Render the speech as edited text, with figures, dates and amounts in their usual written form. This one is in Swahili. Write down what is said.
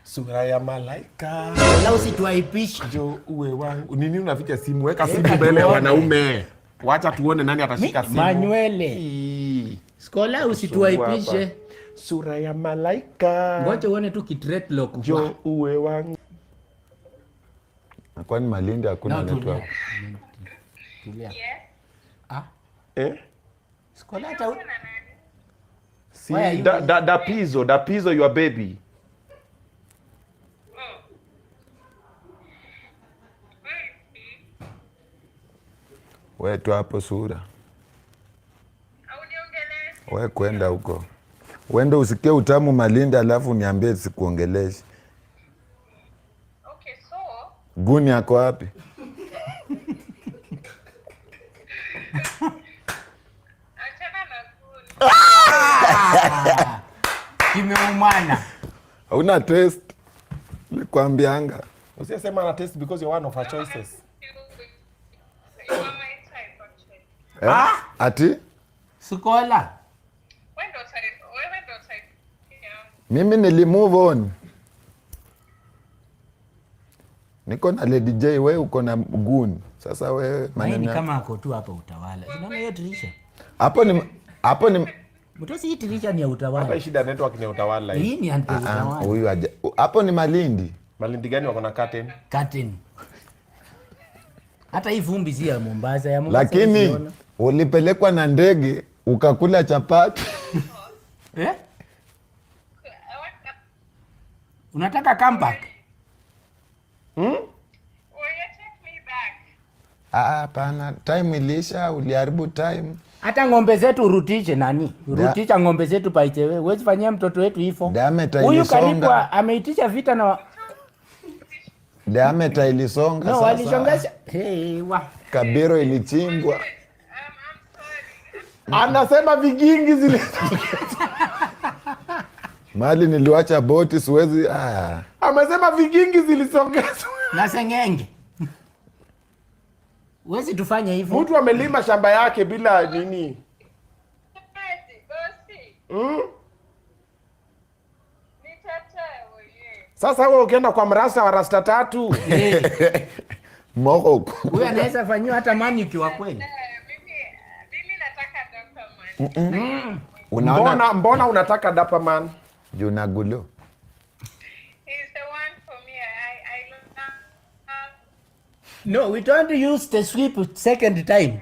Sura ya malaika. Wala usituaipisha. Jo uwe wangu. Nini unaficha simu? Weka simu mbele ya wanaume. Wacha tuone nani atashika simu. Manywele. Skola usituaipishe. Sura ya malaika. Ngoja uone tu kitretlock. Jo uwe wangu. Kwani Malindi hakuna network? Tulia. Skola hata si da Pizzo your baby. Wewe tu hapo sura. Wewe kwenda huko. Wende usikie utamu Malindi alafu niambie sikuongeleshe. Okay, so Guni yako wapi? achana na Guni. kimeumana. Hauna test. Nikwambianga. Usisema ana test because you're one of her choices. You are my type actually. Ati? Skola. Wewe ndo type. Yeah. Mimi nili move on. Niko na Lady J, wewe uko na Guni. Sasa wewe Maneno kama ako tu hapa utawala. Unaona hiyo dirisha? Hapo ni Mtosi hii dirisha ni ya utawala. Hapa shida network ni utawala hii. Hii ni anti utawala. huyu aje. Hapo ni Malindi. Malindi gani wako na curtain? Curtain. Hata hii vumbi si ya Mombasa, ya Mombasa. Lakini ulipelekwa na ndege ukakula chapati. Unataka comeback? Will you take me back? Hapana, time ilisha, uliharibu time. Hata ng'ombe zetu urutishe nani? Urutisha ng'ombe zetu paichewe. Huwezi fanyia mtoto wetu hivyo. Huyu karibu ameitisha vita na Diameter ilisonga no, sasa. walisongesha. Kabiro ilichimbwa. I'm sorry. Anasema vigingi zile. Mali niliwacha boti siwezi. Amesema vigingi zilisongezwa. Na sengenge. Huwezi tufanye hivyo. Mtu amelima shamba yake bila nini? Sasa wewe ukienda kwa mrasta wa rasta tatu. Moko. Huyu anaweza fanyiwa hata manicure kweli. Mimi nataka Dr. Man. Unaona Mbona unataka Dapper Man? Juna Gulo. He's the one for me. I love. No, we don't use the sweep second time.